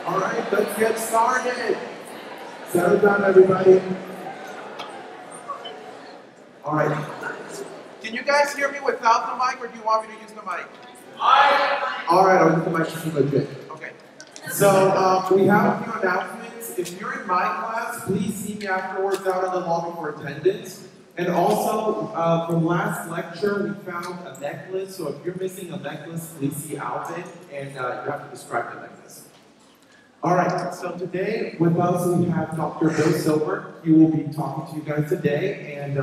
All right, let's get started. Settle down, everybody. All right. Can you guys hear me without the mic, or do you want me to use the mic? All right, I'll use the mic to legit. Okay. So we have a few announcements. If you're in my class, please see me afterwards out in the lobby for attendance. And also, from last lecture, we found a necklace. So if you're missing a necklace, please see Alvin, and you have to describe the necklace. All right, so today with us we have Dr. Bill Silver. He will be talking to you guys today, and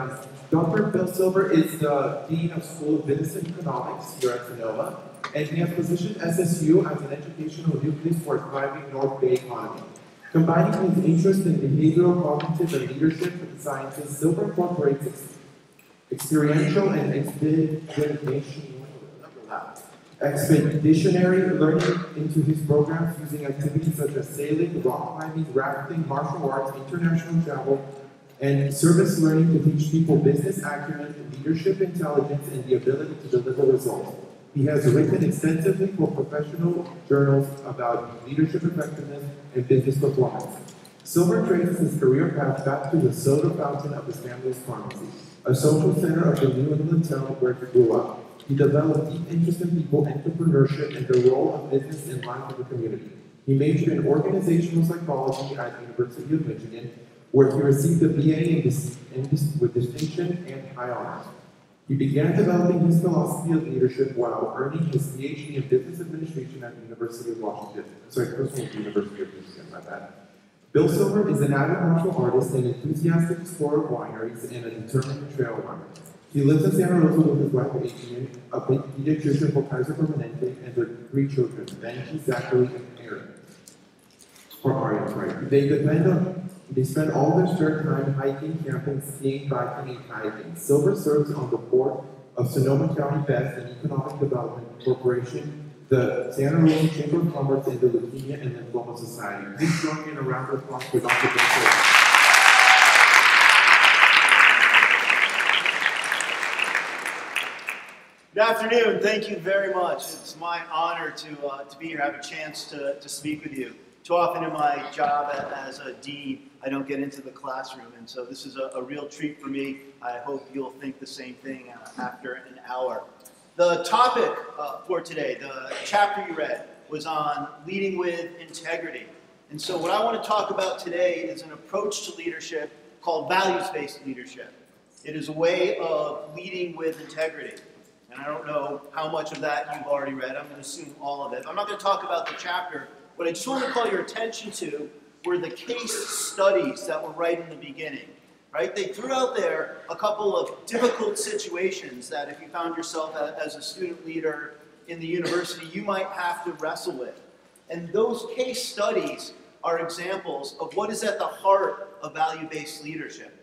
Dr. Bill Silver is the Dean of School of Business and Economics here at Sonoma, and he has positioned SSU as an educational nucleus for a thriving North Bay economy. Combining his interest in behavioral, cognitive, and leadership with the sciences, Silver incorporates experiential and expeditionary learning into his programs using activities such as sailing, rock climbing, rafting, martial arts, international travel, and service learning to teach people business acumen, leadership intelligence, and the ability to deliver results. He has written extensively for professional journals about leadership effectiveness and business performance. Silver traces his career path back to the soda fountain of his family's pharmacy, a social center of the New England town where he grew up. He developed deep interest in people, entrepreneurship, and the role of business in life of the community. He majored in organizational psychology at the University of Michigan, where he received a BA with distinction and high honors. He began developing his philosophy of leadership while earning his PhD in business administration at the University of Washington. Personal University of Michigan, my bad. Bill Silver is an avid martial artist, an enthusiastic explorer of wineries, and a determined trail runner. He lives in Santa Rosa with his wife Adrian, a pediatrician for Kaiser Permanente, and their 3 children, Benji, Zachary, and Aaron. Or Arian, right? They spend all their spare time hiking, camping, skiing, biking, and kayaking. Silver serves on the board of Sonoma County Best and Economic Development Corporation, the Santa Rosa Chamber of Commerce, and the Leukemia and Lymphoma Society. Please join me in a round of applause for Dr. Bill Silver. Good afternoon. Thank you very much. It's my honor to be here, have a chance to speak with you. Too often in my job as a dean, I don't get into the classroom, and so this is a real treat for me. I hope you'll think the same thing after an hour. The topic for today, the chapter you read, was on leading with integrity. And so what I want to talk about today is an approach to leadership called values-based leadership. It is a way of leading with integrity. And I don't know how much of that you've already read. I'm going to assume all of it. I'm not going to talk about the chapter. What I just want to call your attention to were the case studies that were right in the beginning. Right? They threw out there a couple of difficult situations that if you found yourself as a student leader in the university, you might have to wrestle with. And those case studies are examples of what is at the heart of value-based leadership.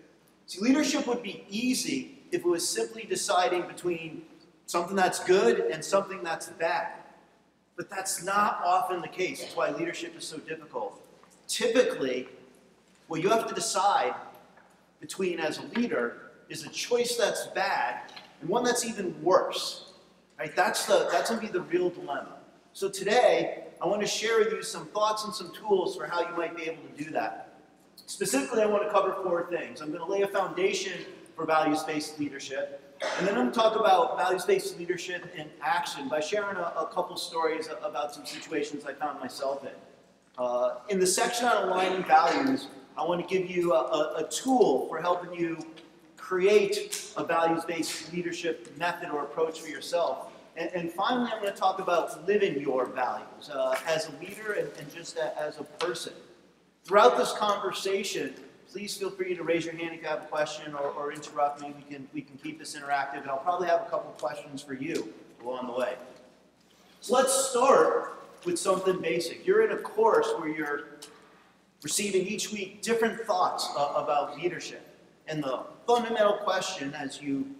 See, leadership would be easy if it was simply deciding between something that's good and something that's bad. But that's not often the case. That's why leadership is so difficult. Typically, what you have to decide between as a leader is a choice that's bad and one that's even worse. Right? That's going to be the real dilemma. So today, I want to share with you some thoughts and some tools for how you might be able to do that. Specifically, I want to cover 4 things. I'm going to lay a foundation for values-based leadership. And then I'm going to talk about values-based leadership in action by sharing a couple stories about some situations I found myself in. In the section on aligning values, I want to give you a tool for helping you create a values-based leadership method or approach for yourself. And finally, I'm going to talk about living your values as a leader and just as a person. Throughout this conversation, please feel free to raise your hand if you have a question or interrupt me. We can keep this interactive, and I'll probably have a couple questions for you along the way. So let's start with something basic. You're in a course where you're receiving each week different thoughts about leadership. And the fundamental question as you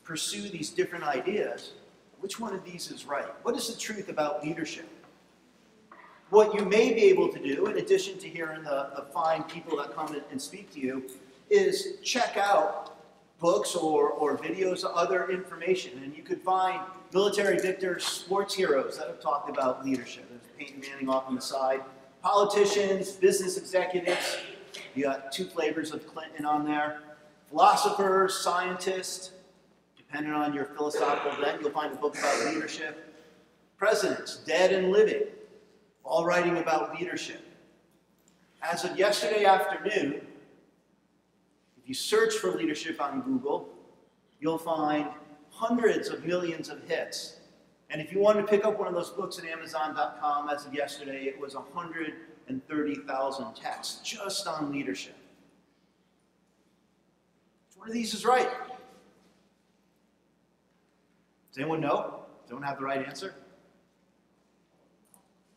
pursue these different ideas, which one of these is right? What is the truth about leadership? What you may be able to do, in addition to hearing the fine people that come and speak to you, is check out books or videos, other information. And you could find military victors, sports heroes that have talked about leadership. There's Peyton Manning off on the side. Politicians, business executives, you got 2 flavors of Clinton on there. Philosophers, scientists, depending on your philosophical bent, you'll find a book about leadership. Presidents, dead and living, all writing about leadership. As of yesterday afternoon, if you search for leadership on Google, you'll find hundreds of millions of hits. And if you wanted to pick up one of those books at Amazon.com, as of yesterday, it was 130,000 texts just on leadership. Which one of these is right? Does anyone know? Does anyone have the right answer?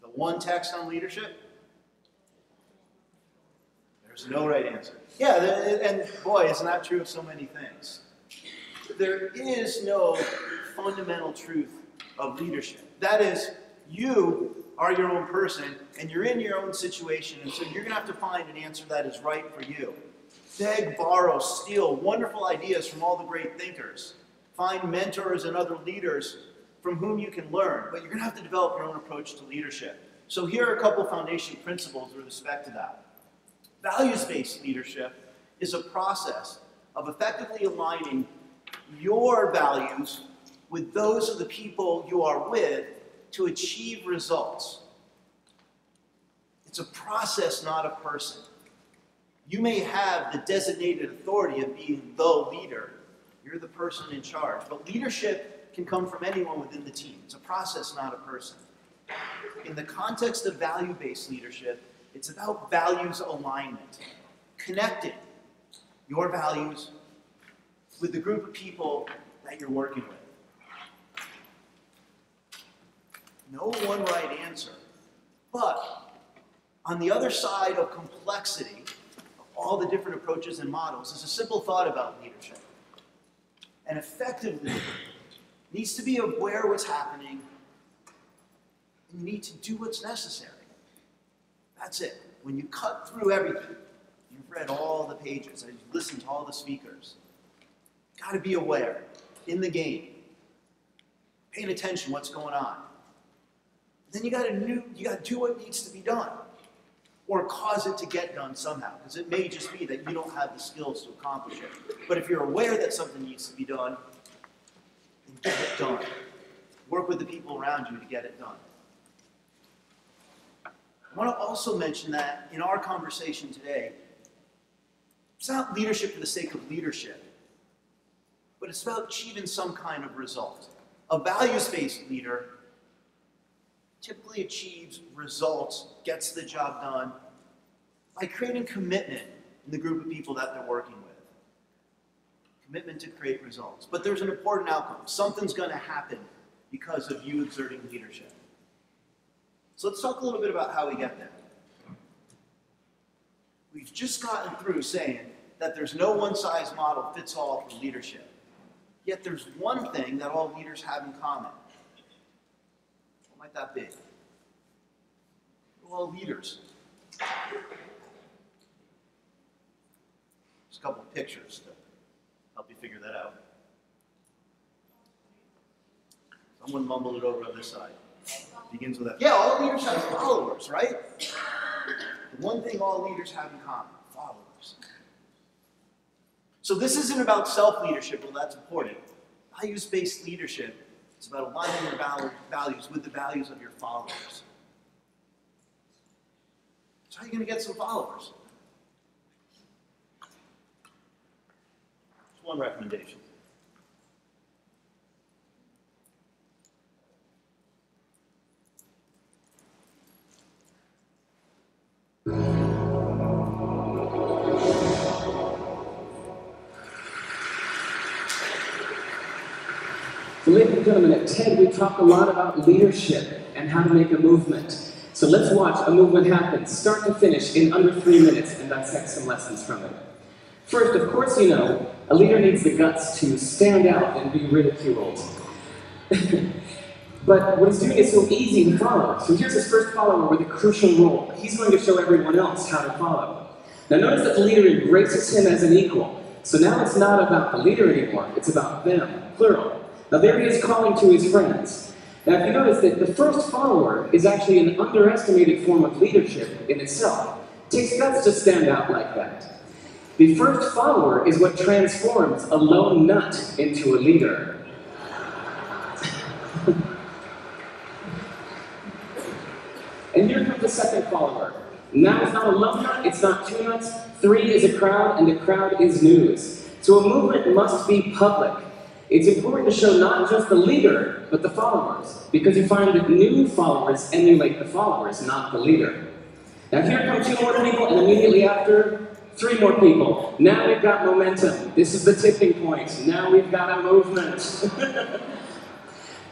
The one text on leadership? There's no right answer. Yeah, and boy, isn't that true of so many things. There is no fundamental truth of leadership. That is, you are your own person, and you're in your own situation, and so you're going to have to find an answer that is right for you. Beg, borrow, steal wonderful ideas from all the great thinkers. Find mentors and other leaders from whom you can learn, but you're going to have to develop your own approach to leadership. So here are a couple foundation principles with respect to that. Values-based leadership is a process of effectively aligning your values with those of the people you are with to achieve results. It's a process, not a person. You may have the designated authority of being the leader. You're the person in charge. But leadership can come from anyone within the team. It's a process, not a person. In the context of value-based leadership, it's about values alignment. Connecting your values with the group of people that you're working with. No one right answer. But on the other side of complexity, of all the different approaches and models, is a simple thought about leadership. And effectively, needs to be aware of what's happening, and you need to do what's necessary. That's it. When you cut through everything, you've read all the pages, and you've listened to all the speakers, you've got to be aware, in the game, paying attention to what's going on. Then you got to do what needs to be done, or cause it to get done somehow, because it may just be that you don't have the skills to accomplish it. But if you're aware that something needs to be done, then get it done. Work with the people around you to get it done. I want to also mention that in our conversation today, it's not leadership for the sake of leadership, but it's about achieving some kind of result. A values-based leader typically achieves results, gets the job done, by creating commitment in the group of people that they're working with. Commitment to create results. But there's an important outcome. Something's going to happen because of you exerting leadership. So let's talk a little bit about how we get there. We've just gotten through saying that there's no one-size model fits all for leadership. Yet there's one thing that all leaders have in common. What might that be? We're all leaders. Just a couple of pictures to help you figure that out. Someone mumbled it over on this side. Begins with that. Yeah, all leaders have followers, right? The one thing all leaders have in common, followers. So this isn't about self-leadership, well, that's important. Values-based leadership is about aligning your values with the values of your followers. So how are you going to get some followers? Just one recommendation. So ladies and gentlemen, at TED we talk a lot about leadership and how to make a movement. So let's watch a movement happen, start to finish, in under 3 minutes and dissect some lessons from it. First, of course you know, a leader needs the guts to stand out and be ridiculed. But what he's doing is so easy to follow. So here's his first follower with a crucial role. He's going to show everyone else how to follow. Now notice that the leader embraces him as an equal. So now it's not about the leader anymore, it's about them, plural. Now there he is calling to his friends. Now, if you notice that the first follower is actually an underestimated form of leadership in itself. It takes guts to stand out like that. The first follower is what transforms a lone nut into a leader. And here comes the second follower. Now it's not a lone nut, it's not two nuts, three is a crowd, and the crowd is news. So a movement must be public. It's important to show not just the leader, but the followers, because you find that new followers emulate the followers, not the leader. Now here come two more people, and immediately after, three more people. Now we've got momentum. This is the tipping point. Now we've got a movement.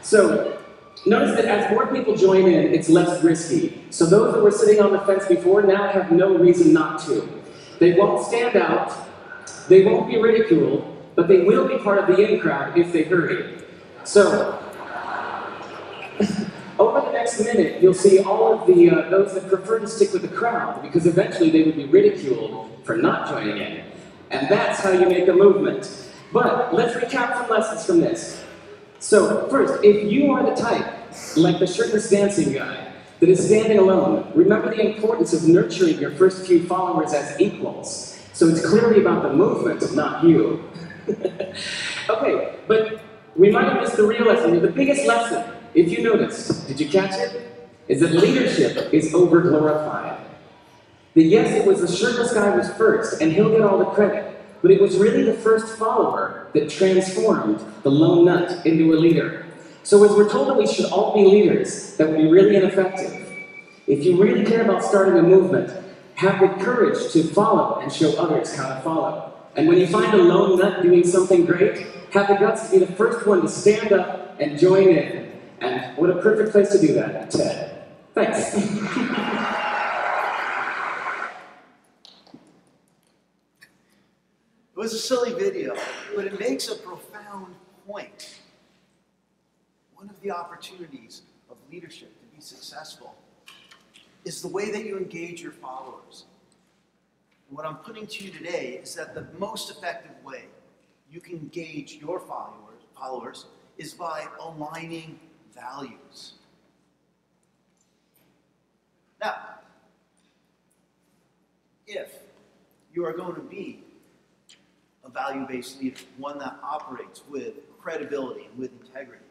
So, notice that as more people join in, it's less risky. So those that were sitting on the fence before now have no reason not to. They won't stand out, they won't be ridiculed, but they will be part of the in crowd if they hurry. So, over the next minute, you'll see all of the those that prefer to stick with the crowd, because eventually they would be ridiculed for not joining in. And that's how you make a movement. But let's recap some lessons from this. So, first, if you are the type, like the shirtless dancing guy, that is standing alone, remember the importance of nurturing your first few followers as equals. So it's clearly about the movement, not you. Okay, but we might have missed the real lesson. The biggest lesson, if you noticed, did you catch it? Is that leadership is over-glorified. That yes, it was the shirtless guy was first, and he'll get all the credit, but it was really the first follower that transformed the lone nut into a leader. So as we're told that we should all be leaders, that would be really ineffective. If you really care about starting a movement, have the courage to follow and show others how to follow. And when you find a lone nut doing something great, have the guts to be the first one to stand up and join in. And what a perfect place to do that, Ted. Thanks. It was a silly video, but it makes a profound point. One of the opportunities of leadership to be successful is the way that you engage your followers. And what I'm putting to you today is that the most effective way you can engage your followers is by aligning values. Now, if you are going to be a value-based leader, one that operates with credibility and with integrity,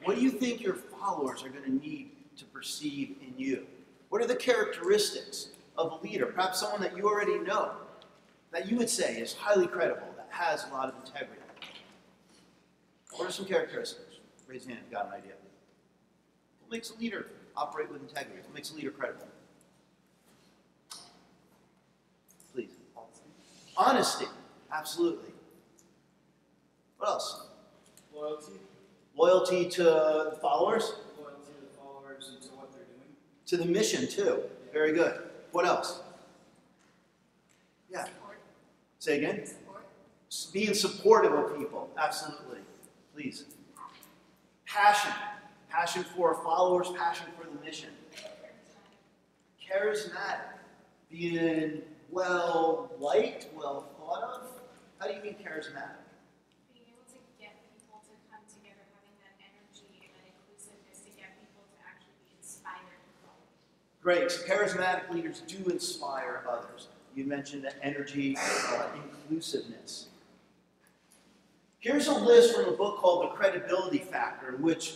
what do you think your followers are going to need to perceive in you? What are the characteristics of a leader, perhaps someone that you already know, that you would say is highly credible, that has a lot of integrity? What are some characteristics? Raise your hand if you got an idea. What makes a leader operate with integrity? What makes a leader credible? Please. Honesty. Absolutely. What else? Loyalty. Loyalty to the followers? Loyalty to the followers and to what they're doing. To the mission, too. Very good. What else? Yeah. Support. Say again? Support. Being supportive of people. Absolutely. Please. Passion. Passion for followers, passion for the mission. Charismatic. Being well-liked, well-thought of. How do you mean charismatic? Being able to get people to come together, having that energy and that inclusiveness to get people to actually be inspired. Great. So charismatic leaders do inspire others. You mentioned that energy, inclusiveness. Here's a list from a book called The Credibility Factor, which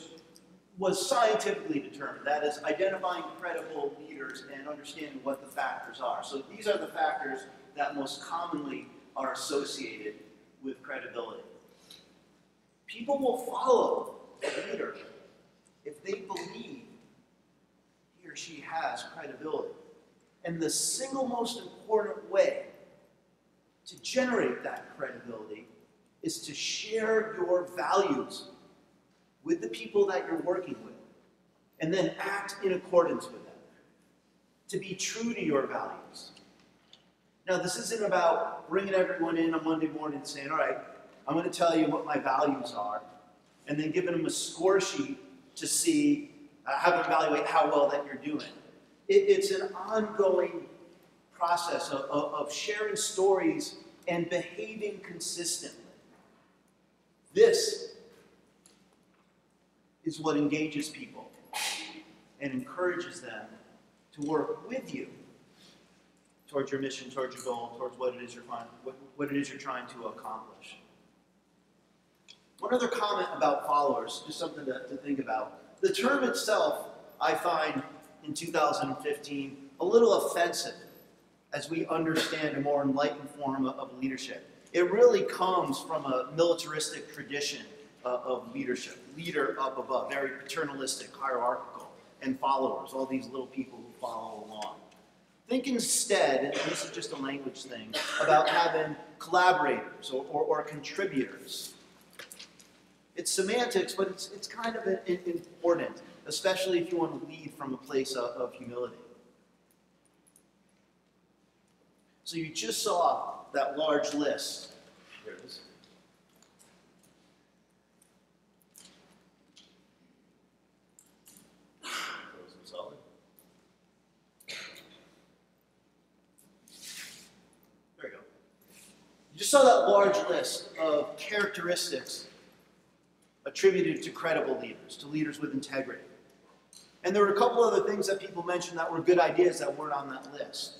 was scientifically determined. That is, identifying credible leaders and understanding what the factors are. So these are the factors that most commonly are associated with credibility. People will follow a leader if they believe he or she has credibility. And the single most important way to generate that credibility is to share your values with the people that you're working with, and then act in accordance with them. To be true to your values. Now, this isn't about bringing everyone in on Monday morning and saying, all right, I'm going to tell you what my values are, and then giving them a score sheet to see, have them evaluate how well that you're doing. It's an ongoing process of sharing stories and behaving consistently. This is what engages people and encourages them to work with you towards your mission, towards your goal, towards what it is you're trying to accomplish. One other comment about followers, just something to think about. The term itself, I find in 2015 a little offensive as we understand a more enlightened form of leadership. It really comes from a militaristic tradition of leadership. Leader up above, very paternalistic, hierarchical, and followers, all these little people who follow along. Think instead, and this is just a language thing, about having collaborators or contributors. It's semantics, but it's kind of important, especially if you want to lead from a place of humility. So you just saw that large list. Here it is. Frozen solid. There we go. You just saw that large list of characteristics attributed to credible leaders, to leaders with integrity. And there were a couple other things that people mentioned that were good ideas that weren't on that list.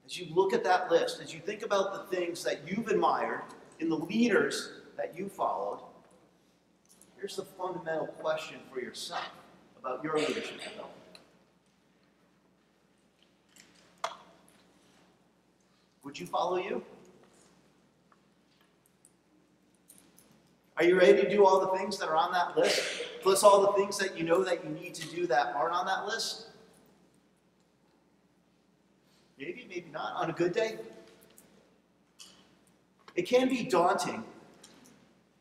As you look at that list, as you think about the things that you've admired in the leaders that you followed, here's the fundamental question for yourself about your leadership development. Would you follow you? Are you ready to do all the things that are on that list, plus all the things that you know that you need to do that aren't on that list? Maybe, maybe not. On a good day? It can be daunting.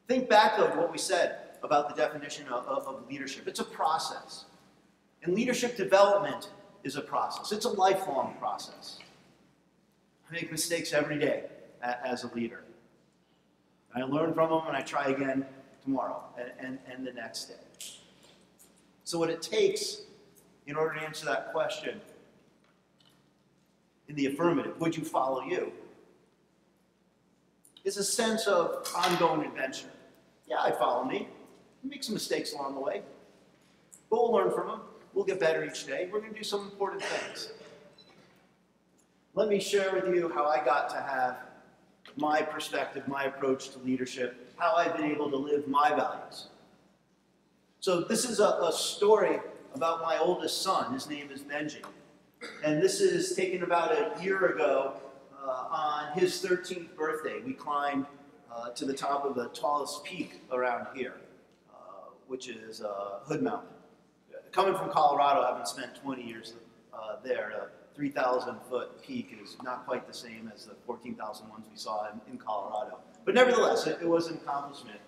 Think back of what we said about the definition of leadership. It's a process. And leadership development is a process. It's a lifelong process. I make mistakes every day as a leader. I learn from them and I try again tomorrow and the next day. So what it takes in order to answer that question in the affirmative, would you follow you, is a sense of ongoing adventure. Yeah, I follow me. We'll make some mistakes along the way. But we'll learn from them. We'll get better each day. We're going to do some important things. Let me share with you how I got to have my perspective, my approach to leadership, how I've been able to live my values. So this is a story about my oldest son. His name is Benji. And this is taken about a year ago on his 13th birthday. We climbed to the top of the tallest peak around here, which is Hood Mountain. Coming from Colorado, having spent 20 years there, a 3,000-foot peak is not quite the same as the 14,000 ones we saw in Colorado. But nevertheless, it was an accomplishment.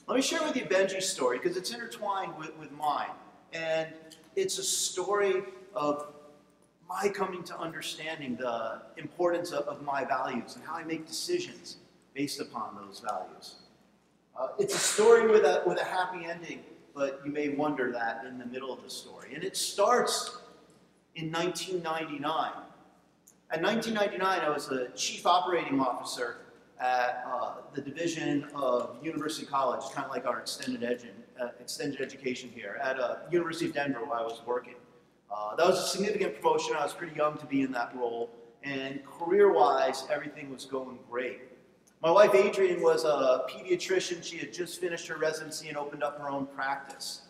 Let me share with you Benji's story, because it's intertwined with mine. And it's a story of my coming to understanding the importance of my values and how I make decisions based upon those values. It's a story with a happy ending, but you may wonder that in the middle of the story. And it starts in 1999. In 1999, I was the chief operating officer at the division of University College, kind of like our extended education here, at University of Denver where I was working. That was a significant promotion. I was pretty young to be in that role. And career-wise, everything was going great. My wife, Adrienne, was a pediatrician. She had just finished her residency and opened up her own practice.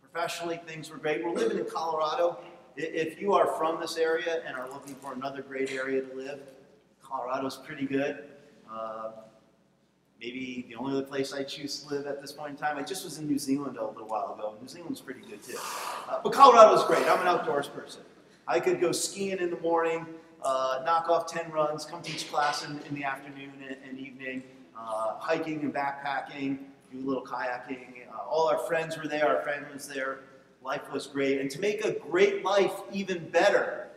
Professionally, things were great. We're living in Colorado. If you are from this area and are looking for another great area to live, Colorado's pretty good. Maybe the only other place I choose to live at this point in time. I just was in New Zealand a little while ago. New Zealand's pretty good too. But Colorado's great. I'm an outdoors person. I could go skiing in the morning, knock off 10 runs, come teach class in the afternoon and evening, hiking and backpacking, do a little kayaking. All our friends were there. Our family was there. Life was great. And to make a great life even better,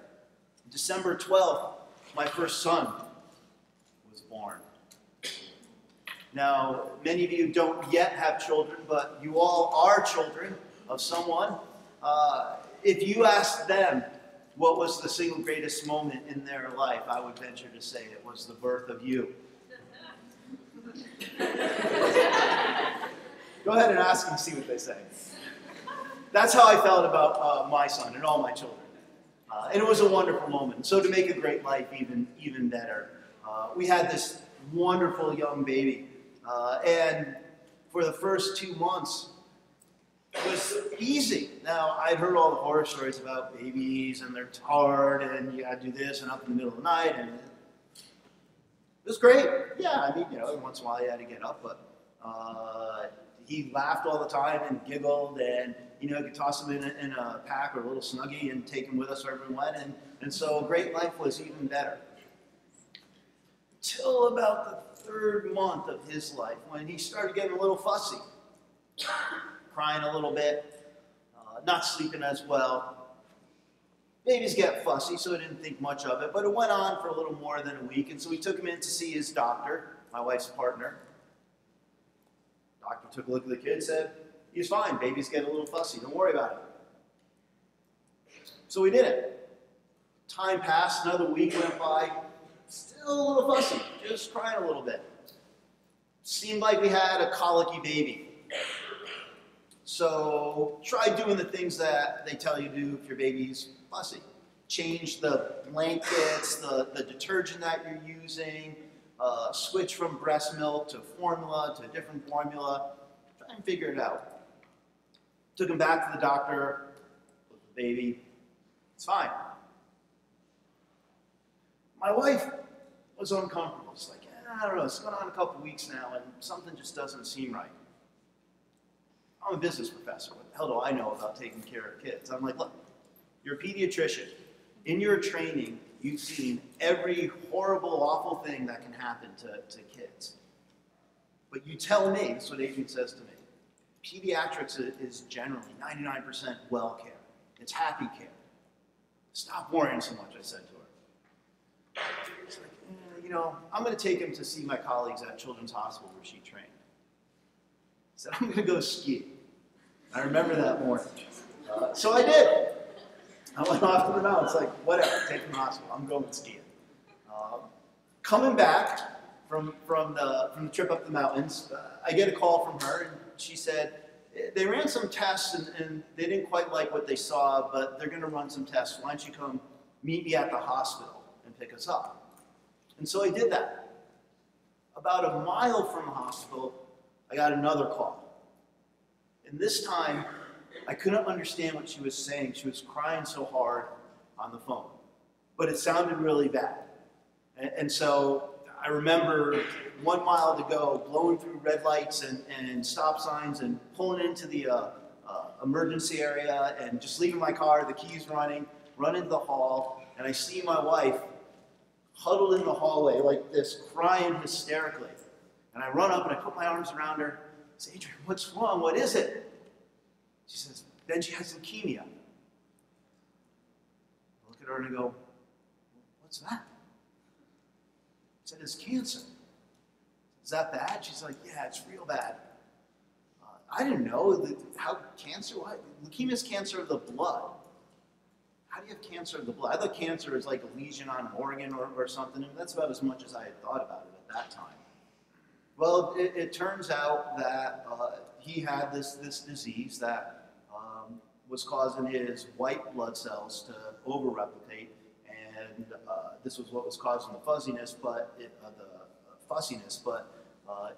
December 12th, my first son was born. Now, many of you don't yet have children, but you all are children of someone. If you asked them what was the single greatest moment in their life, I would venture to say it was the birth of you. Go ahead and ask them, see what they say. That's how I felt about my son and all my children. And it was a wonderful moment. So to make a great life even better, we had this wonderful young baby. And for the first 2 months, it was easy. Now, I'd heard all the horror stories about babies, and they're hard, and you gotta do this, and up in the middle of the night, and it was great. Yeah, I mean, every once in a while you had to get up, but he laughed all the time and giggled, and you could toss him in a pack or a little snuggie and take him with us wherever we went, and so great life was even better. Till about the 3rd month of his life, when he started getting a little fussy, crying a little bit, not sleeping as well. Babies get fussy, so I didn't think much of it, but it went on for a little more than a week, and so we took him in to see his doctor, my wife's partner. Doctor took a look at the kid, said, he's fine, babies get a little fussy, don't worry about it. So we did it. Time passed, another week went by, still a little fussy, just crying a little bit. Seemed like we had a colicky baby. So try doing the things that they tell you to do if your baby's fussy. Change the blankets, the detergent that you're using, switch from breast milk to formula to a different formula. Try and figure it out. Took him back to the doctor with the baby. It's fine. My wife was uncomfortable. She's like, I don't know, it's going on a couple weeks now and something just doesn't seem right. I'm a business professor. What the hell do I know about taking care of kids? I'm like, look, you're a pediatrician. In your training, you've seen every horrible, awful thing that can happen to kids. But you tell me, that's what Adrian says to me, pediatrics is generally 99% well care. It's happy care. Stop worrying so much, I said to her. She's like, I'm going to take him to see my colleagues at Children's Hospital where she trained. I said, I'm going to go ski. I remember that morning. So I did. I went off to the mountains, like, whatever, take him to the hospital. I'm going skiing. Coming back from the trip up the mountains, I get a call from her, and she said, they ran some tests, and they didn't quite like what they saw, but they're going to run some tests. Why don't you come meet me at the hospital and pick us up? And so I did that. About a mile from the hospital, I got another call. And this time, I couldn't understand what she was saying. She was crying so hard on the phone. But it sounded really bad. And so I remember 1 mile to go, blowing through red lights and stop signs and pulling into the emergency area and just leaving my car, the keys running, run into the hall, and I see my wife huddled in the hallway like this, crying hysterically. And I run up and I put my arms around her. I say, Adrian, what's wrong? What is it? She says, Benji has leukemia. I look at her and I go, what's that? I said, it's cancer. Is that bad? She's like, yeah, it's real bad. I didn't know how cancer, leukemia is cancer of the blood. How do you have cancer of the blood? I thought cancer is like a lesion on an organ or something, and that's about as much as I had thought about it at that time. Well, it turns out that he had this disease that was causing his white blood cells to over-replicate, and this was what was causing the fussiness, but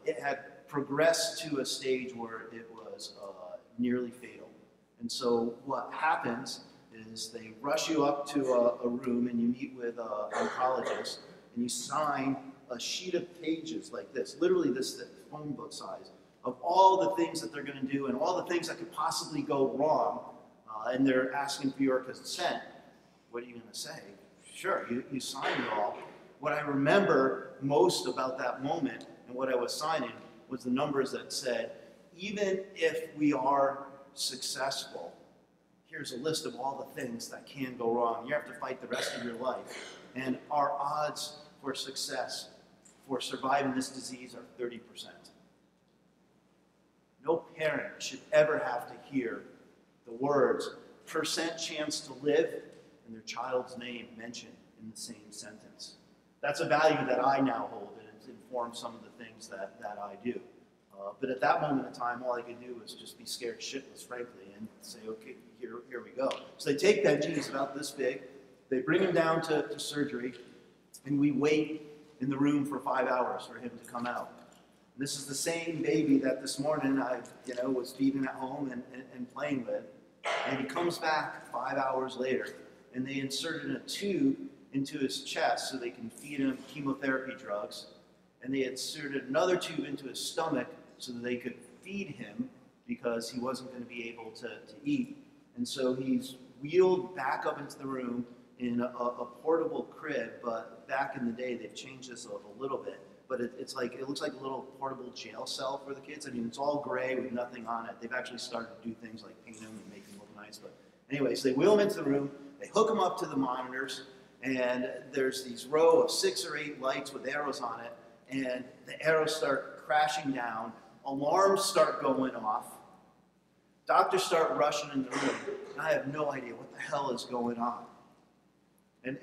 it had progressed to a stage where it was nearly fatal. And so what happens is they rush you up to a room and you meet with an oncologist and you sign a sheet of pages like this, literally this phone book size, of all the things that they're going to do and all the things that could possibly go wrong, and they're asking for your consent. What are you going to say? Sure, you sign it all. What I remember most about that moment and what I was signing was the numbers that said, even if we are successful, here's a list of all the things that can go wrong. You have to fight the rest of your life. And our odds for success, for surviving this disease, are 30%. No parent should ever have to hear the words, percent chance to live, and their child's name mentioned in the same sentence. That's a value that I now hold, and it informs some of the things that I do. But at that moment in time, all I could do was just be scared shitless, frankly, and say, okay, here we go. So they take Benji, he's about this big, they bring him down to surgery, and we wait in the room for 5 hours for him to come out. And this is the same baby that this morning I was feeding at home and playing with. And he comes back 5 hours later, and they inserted a tube into his chest so they can feed him chemotherapy drugs. And they inserted another tube into his stomach so that they could feed him because he wasn't going to be able to eat. And so he's wheeled back up into the room in a portable crib, but back in the day they've changed this a little bit. But it looks like a little portable jail cell for the kids. I mean, it's all gray with nothing on it. They've actually started to do things like paint them and make them look nice. But anyway, so they wheel him into the room, they hook him up to the monitors, and there's these row of 6 or 8 lights with arrows on it, and the arrows start crashing down, alarms start going off, doctors start rushing in the room, and I have no idea what the hell is going on.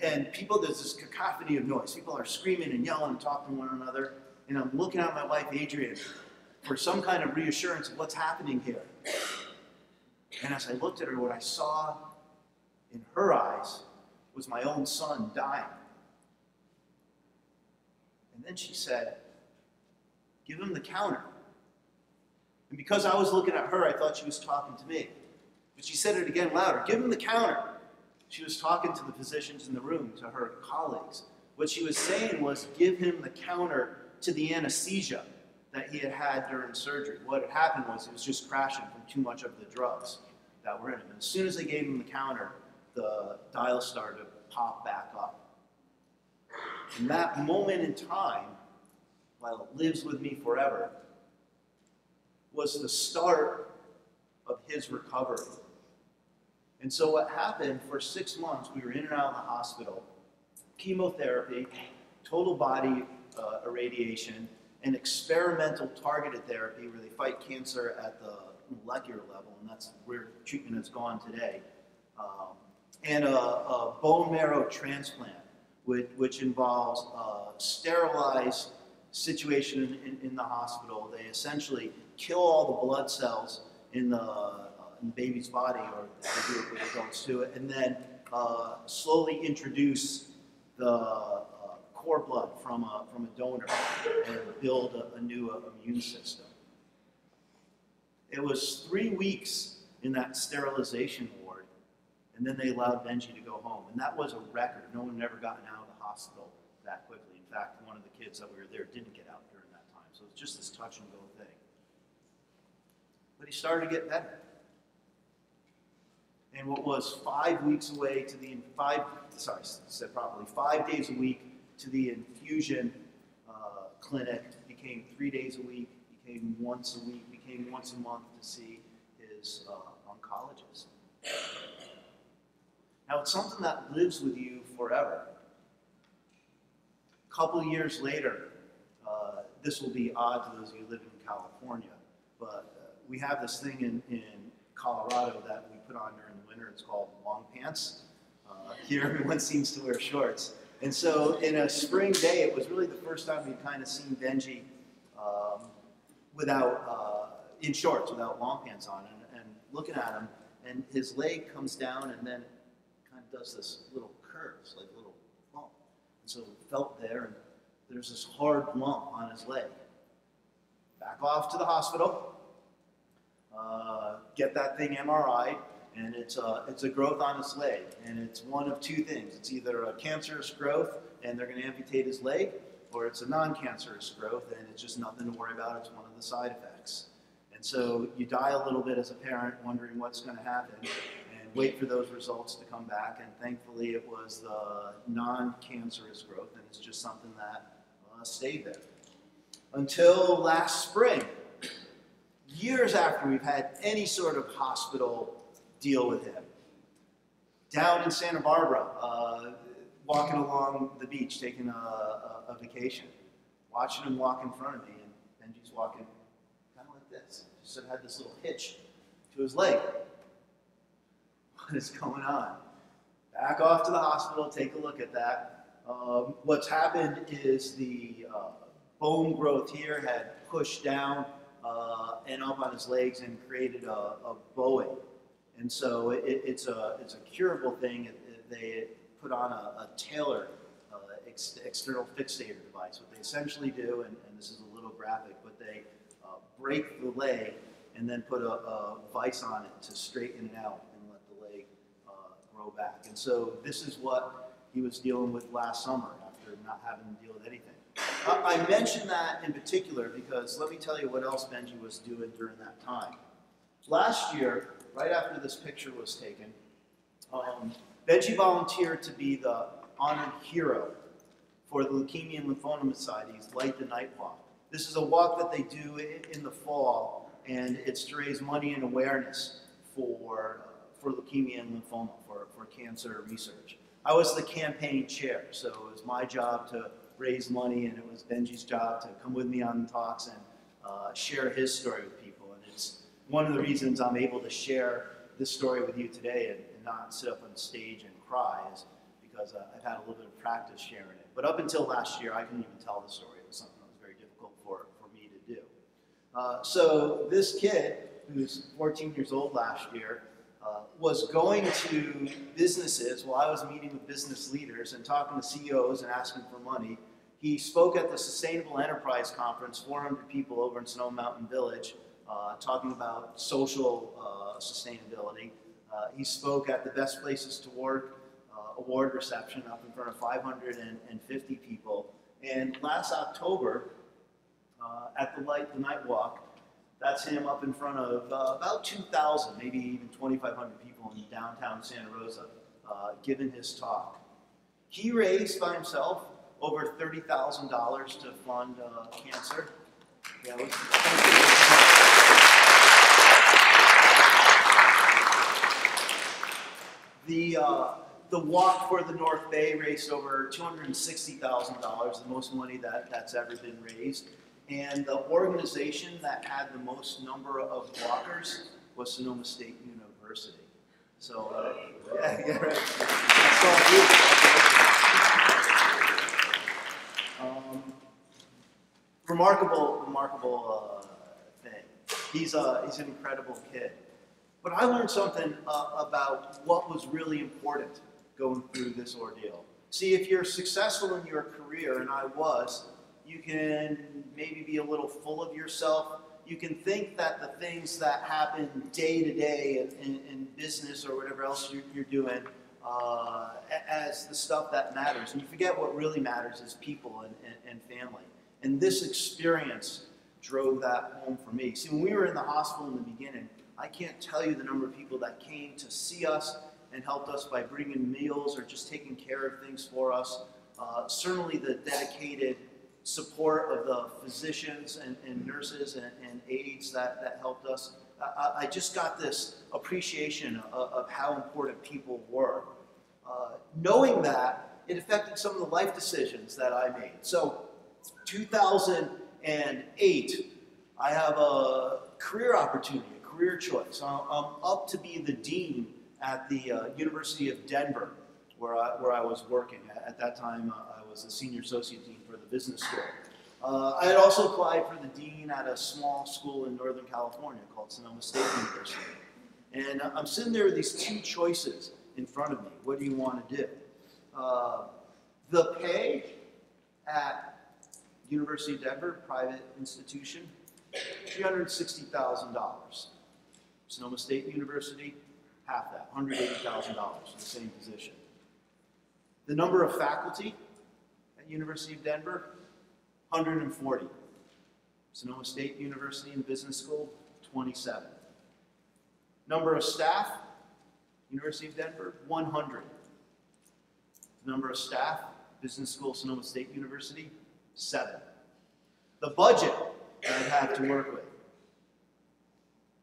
And people, there's this cacophony of noise. People are screaming and yelling and talking to one another. And I'm looking at my wife, Adrienne, for some kind of reassurance of what's happening here. And as I looked at her, what I saw in her eyes was my own son dying. And then she said, give him the counter. And because I was looking at her, I thought she was talking to me. But she said it again louder, give him the counter. She was talking to the physicians in the room, to her colleagues. What she was saying was, give him the counter to the anesthesia that he had had during surgery. What had happened was he was just crashing from too much of the drugs that were in him. And as soon as they gave him the counter, the dial started to pop back up. And that moment in time, while it lives with me forever, was the start of his recovery. And so what happened, for 6 months, we were in and out of the hospital, chemotherapy, total body irradiation, and experimental targeted therapy where they fight cancer at the molecular level, and that's where treatment has gone today, and a bone marrow transplant, which involves a sterilized situation in the hospital. They essentially kill all the blood cells in the baby's body, or they do it with adults too, and then slowly introduce the core blood from a donor and build a new immune system. It was 3 weeks in that sterilization ward, and then they allowed Benji to go home, and that was a record. No one had ever gotten out of the hospital that quickly. In fact, one of the kids that we were there didn't get out during that time, so it was just this touch and go thing. But he started to get better. And what was 5 weeks away to the 5 days a week to the infusion clinic became 3 days a week, became once a week, became once a month to see his oncologist. Now it's something that lives with you forever. A couple of years later, this will be odd to those of you living in California, but we have this thing in Colorado that we put on during the winter. It's called long pants. Here everyone seems to wear shorts. And so in a spring day, it was really the first time we'd kind of seen Benji in shorts, without long pants on, and looking at him, and his leg comes down and then kind of does this little curves, like a little bump. And so we felt there, and there's this hard lump on his leg. Back off to the hospital. Get that thing MRI'd, and it's a growth on his leg, and it's one of 2 things. It's either a cancerous growth, and they're going to amputate his leg, or it's a non-cancerous growth, and it's just nothing to worry about. It's one of the side effects. And so you die a little bit as a parent, wondering what's going to happen, and wait for those results to come back, and thankfully it was the non-cancerous growth, and it's just something that stayed there. Until last spring, years after we've had any sort of hospital deal with him. Down in Santa Barbara, walking along the beach, taking a vacation, watching him walk in front of me, and Benji's walking kind of like this. Just had this little hitch to his leg. What is going on? Back off to the hospital, take a look at that. What's happened is the bone growth here had pushed down and up on his legs and created a bowing. And so it's a curable thing. They put on a tailor external fixator device. What they essentially do, and this is a little graphic, but they break the leg and then put a vise on it to straighten it out and let the leg grow back. And so this is what he was dealing with last summer after not having to deal with anything. I mention that in particular because let me tell you what else Benji was doing during that time. Last year, right after this picture was taken, Benji volunteered to be the honored hero for the Leukemia and Lymphoma Society's Light the Night Walk. This is a walk that they do in the fall, and it's to raise money and awareness for leukemia and lymphoma, for cancer research. I was the campaign chair, so it was my job to raise money, and it was Benji's job to come with me on the talks and share his story with people. And it's one of the reasons I'm able to share this story with you today and not sit up on stage and cry is because I've had a little bit of practice sharing it. But up until last year, I couldn't even tell the story. It was something that was very difficult for me to do. So this kid, who's 14 years old last year, was going to businesses while I was meeting with business leaders and talking to CEOs and asking for money. He spoke at the Sustainable Enterprise Conference, 400 people over in Snow Mountain Village, talking about social sustainability. He spoke at the Best Places to Work award reception up in front of 550 people. And last October, at the Light the Night Walk, that's him up in front of about 2,000, maybe even 2,500 people in downtown Santa Rosa, giving his talk. He raised by himself over $30,000 to fund cancer. Yeah, the walk for the North Bay raised over $260,000, the most money that's ever been raised. And the organization that had the most number of walkers was Sonoma State University. So, yeah, right. That's all good. Remarkable thing. He's an incredible kid. But I learned something about what was really important going through this ordeal. See, if you're successful in your career, and I was, you can maybe be a little full of yourself. You can think that the things that happen day to day in business or whatever else you're doing as the stuff that matters. And you forget what really matters is people and family. And this experience drove that home for me. See, when we were in the hospital in the beginning, I can't tell you the number of people that came to see us and helped us by bringing meals or just taking care of things for us. Certainly the dedicated support of the physicians and nurses and aides that helped us. I just got this appreciation of how important people were. Knowing that, it affected some of the life decisions that I made. So 2008, I have a career opportunity, a career choice. I'm up to be the dean at the University of Denver, where I was working. At that time, I was the senior associate dean for the business school. I had also applied for the dean at a small school in Northern California called Sonoma State University. And I'm sitting there with these two choices in front of me. What do you want to do? The pay at University of Denver, private institution, $360,000. Sonoma State University, half that, $180,000 for the same position. The number of faculty at University of Denver, 140. Sonoma State University and Business School, 27. Number of staff, University of Denver, 100. Number of staff, Business School, Sonoma State University, 7. The budget that I have to work with,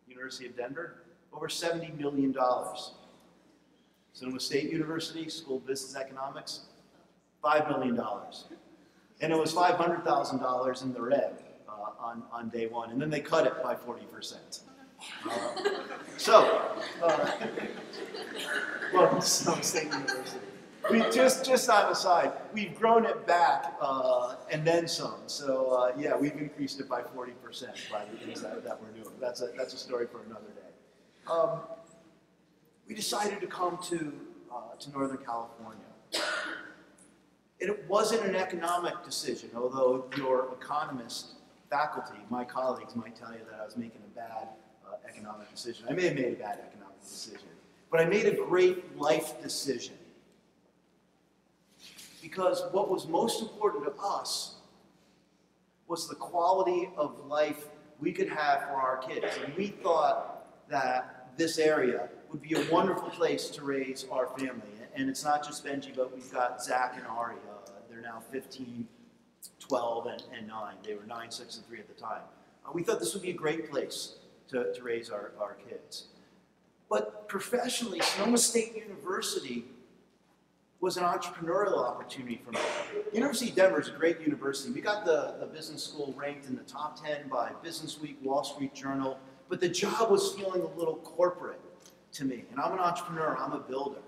University of Denver, over $70 million. Sonoma State University, School of Business Economics, $5 million. And it was $500,000 in the red on day one, and then they cut it by 40%. Welcome to Sonoma State University. We just on the side, we've grown it back and then some. So yeah, we've increased it by 40% by the things that we're doing. That's a story for another day. We decided to come to Northern California. And it wasn't an economic decision, although your economist faculty, my colleagues, might tell you that I was making a bad economic decision. I may have made a bad economic decision, but I made a great life decision. Because what was most important to us was the quality of life we could have for our kids. And we thought that this area would be a wonderful place to raise our family. And it's not just Benji, but we've got Zach and Ari. They're now 15, 12, and 9. They were 9, 6, and 3 at the time. We thought this would be a great place to raise our kids. But professionally, Sonoma State University was an entrepreneurial opportunity for me. University of Denver is a great university. We got the business school ranked in the top 10 by Business Week, Wall Street Journal, but the job was feeling a little corporate to me. And I'm an entrepreneur, I'm a builder.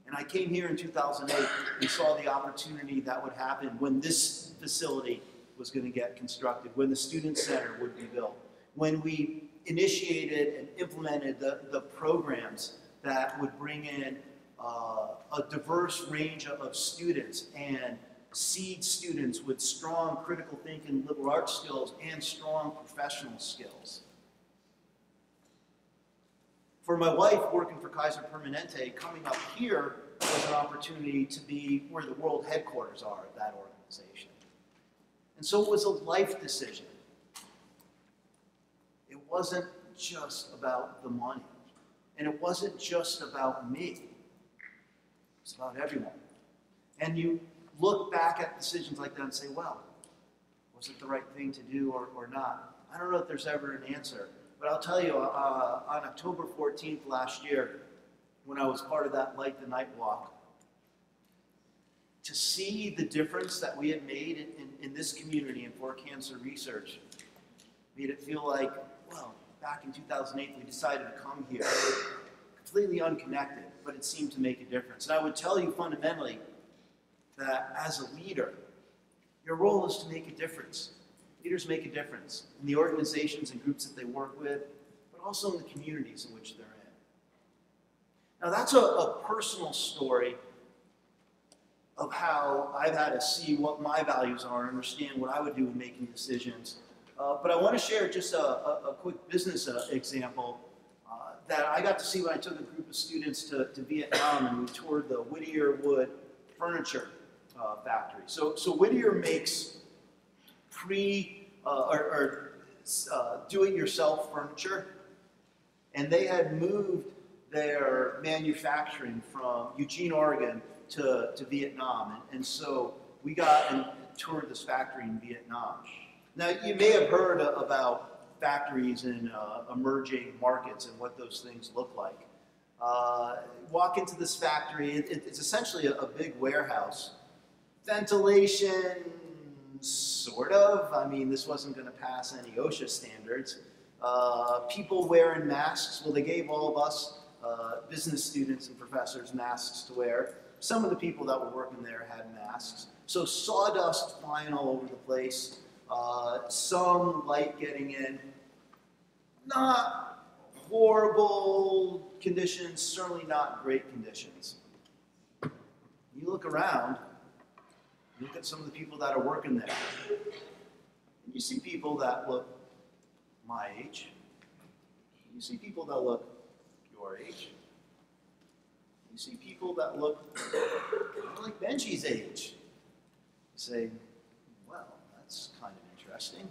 And I came here in 2008 and saw the opportunity that would happen when this facility was going to get constructed, when the Student Center would be built, when we initiated and implemented the programs that would bring in a diverse range of students and seed students with strong critical thinking, liberal arts skills, and strong professional skills. For my wife, working for Kaiser Permanente, coming up here was an opportunity to be where the world headquarters are of that organization. And so it was a life decision. It wasn't just about the money. And it wasn't just about me. It's about everyone. And you look back at decisions like that and say, well, was it the right thing to do or not? I don't know if there's ever an answer. But I'll tell you, on October 14th last year, when I was part of that Light the Night Walk, to see the difference that we had made in this community and for cancer research made it feel like, well, back in 2008, we decided to come here, completely unconnected, but it seemed to make a difference. And I would tell you fundamentally that as a leader, your role is to make a difference. Leaders make a difference in the organizations and groups that they work with, but also in the communities in which they're in. Now that's a personal story of how I've had to see what my values are and understand what I would do in making decisions. But I want to share just a quick business example that I got to see when I took a group of students to Vietnam and we toured the Whittier Wood furniture factory. So Whittier makes do-it-yourself furniture, and they had moved their manufacturing from Eugene, Oregon to Vietnam, and so we got and toured this factory in Vietnam. Now, you may have heard about factories in emerging markets and what those things look like. Walk into this factory, it's essentially a big warehouse. Ventilation, sort of. I mean, this wasn't going to pass any OSHA standards. People wearing masks. Well, they gave all of us business students and professors masks to wear. Some of the people that were working there had masks. So sawdust flying all over the place. Some light getting in. Not horrible conditions, certainly not great conditions. You look around, look at some of the people that are working there. You see people that look my age. You see people that look your age. You see people that look like Benji's age. You say, well, that's kind of interesting.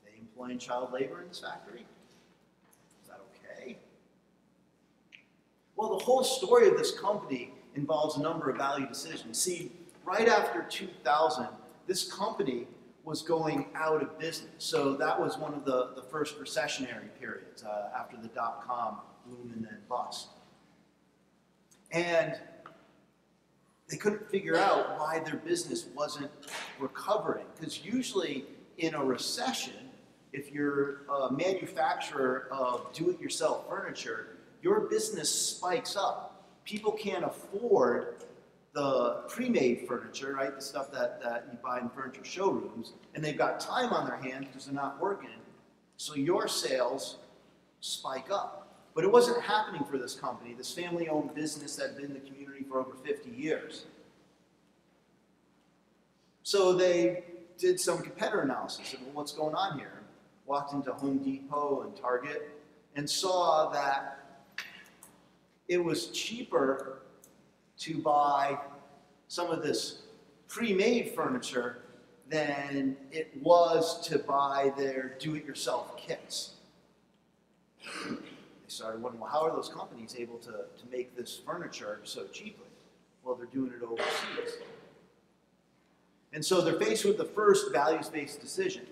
They employing child labor in this factory? Is that okay? Well, the whole story of this company involves a number of value decisions. See, right after 2000, this company was going out of business. So that was one of the first recessionary periods after the dot-com boom and then bust. And they couldn't figure out why their business wasn't recovering. Because usually in a recession, if you're a manufacturer of do-it-yourself furniture, your business spikes up. People can't afford the pre-made furniture, right? The stuff that you buy in furniture showrooms, and they've got time on their hands because they're not working. So your sales spike up. But it wasn't happening for this company, this family-owned business that had been in the community for over 50 years. So they did some competitor analysis of, well, what's going on here? Walked into Home Depot and Target and saw that it was cheaper to buy some of this pre-made furniture than it was to buy their do-it-yourself kits. They started wondering, well, how are those companies able to make this furniture so cheaply? Well, they're doing it overseas. And so they're faced with the first values-based decision.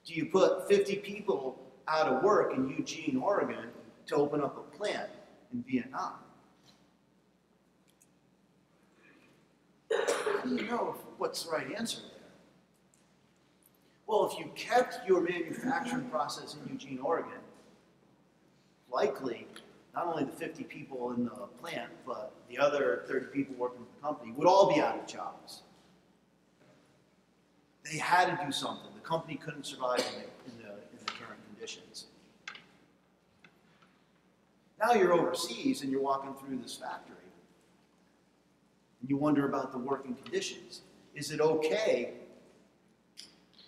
Do you put 50 people out of work in Eugene, Oregon to open up a plant in Vietnam? How do you know what's the right answer there? Well, if you kept your manufacturing process in Eugene, Oregon, likely not only the 50 people in the plant, but the other 30 people working for the company would all be out of jobs. They had to do something. The company couldn't survive in the current conditions. Now you're overseas and you're walking through this factory. And you wonder about the working conditions. Is it okay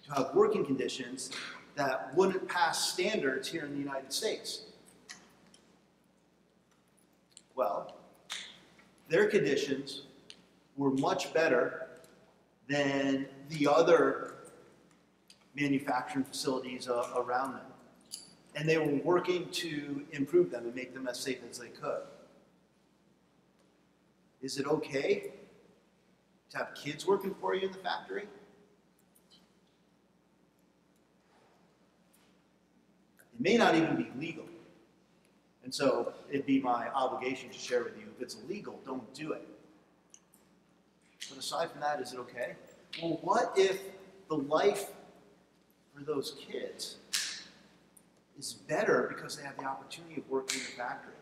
to have working conditions that wouldn't pass standards here in the United States? Well, their conditions were much better than the other manufacturing facilities around them. And they were working to improve them and make them as safe as they could. Is it okay to have kids working for you in the factory? It may not even be legal. And so it'd be my obligation to share with you, if it's illegal, don't do it. But aside from that, is it okay? Well, what if the life for those kids is better because they have the opportunity of working in the factory?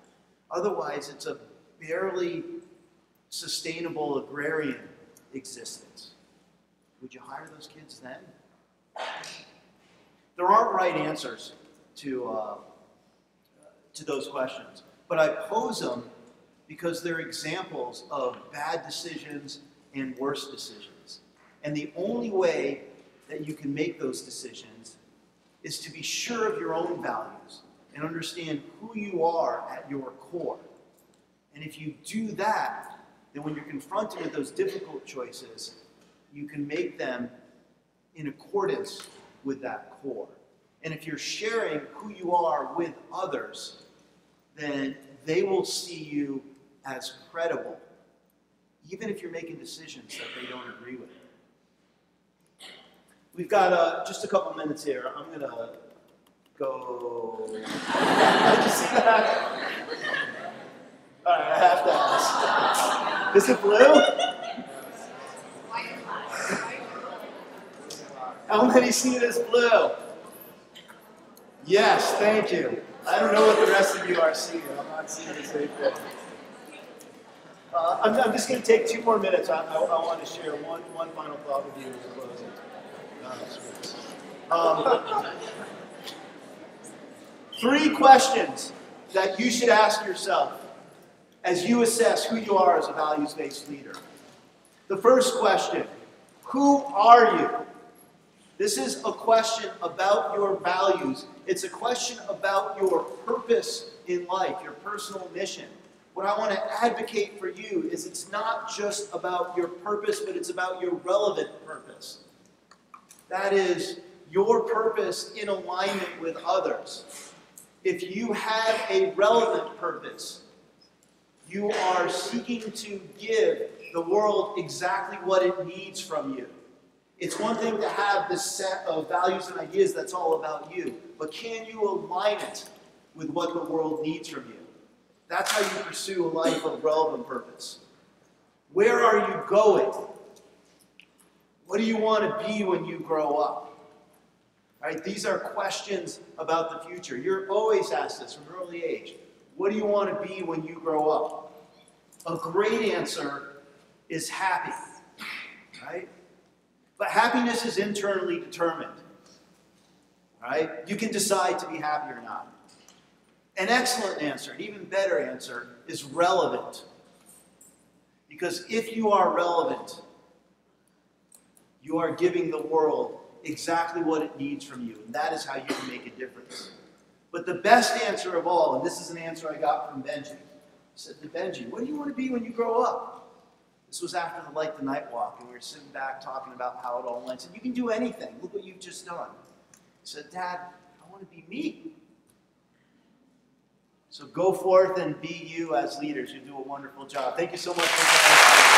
Otherwise, it's a barely sustainable agrarian existence. Would you hire those kids then? There aren't right answers to those questions, but I pose them because they're examples of bad decisions and worse decisions. And the only way that you can make those decisions is to be sure of your own values and understand who you are at your core. And if you do that, then when you're confronted with those difficult choices, you can make them in accordance with that core. And if you're sharing who you are with others, then they will see you as credible, even if you're making decisions that they don't agree with. We've got just a couple minutes here. I'm going to go... Did you see that? All right, I have to ask. Is it blue? How many see it as blue? Yes, thank you. I don't know what the rest of you are seeing. I'm not seeing the same thing. I'm just going to take 2 more minutes. I want to share one final thought with you in closing. Three questions that you should ask yourself as you assess who you are as a values-based leader. The first question, who are you? This is a question about your values. It's a question about your purpose in life, your personal mission. What I want to advocate for you is it's not just about your purpose, but it's about your relevant purpose. That is your purpose in alignment with others. If you have a relevant purpose, you are seeking to give the world exactly what it needs from you. It's one thing to have this set of values and ideas that's all about you, but can you align it with what the world needs from you? That's how you pursue a life of relevant purpose. Where are you going? What do you want to be when you grow up? Right? These are questions about the future. You're always asked this from an early age. What do you want to be when you grow up? A great answer is happy, right? But happiness is internally determined, right? You can decide to be happy or not. An excellent answer, an even better answer, is relevant. Because if you are relevant, you are giving the world exactly what it needs from you. And that is how you can make a difference. But the best answer of all, and this is an answer I got from Benji. I said to Benji, what do you want to be when you grow up? This was after the Like the Night Walk, and we were sitting back talking about how it all went. I said, you can do anything. Look what you've just done. He said, Dad, I want to be me. So go forth and be you as leaders. You do a wonderful job. Thank you so much for coming.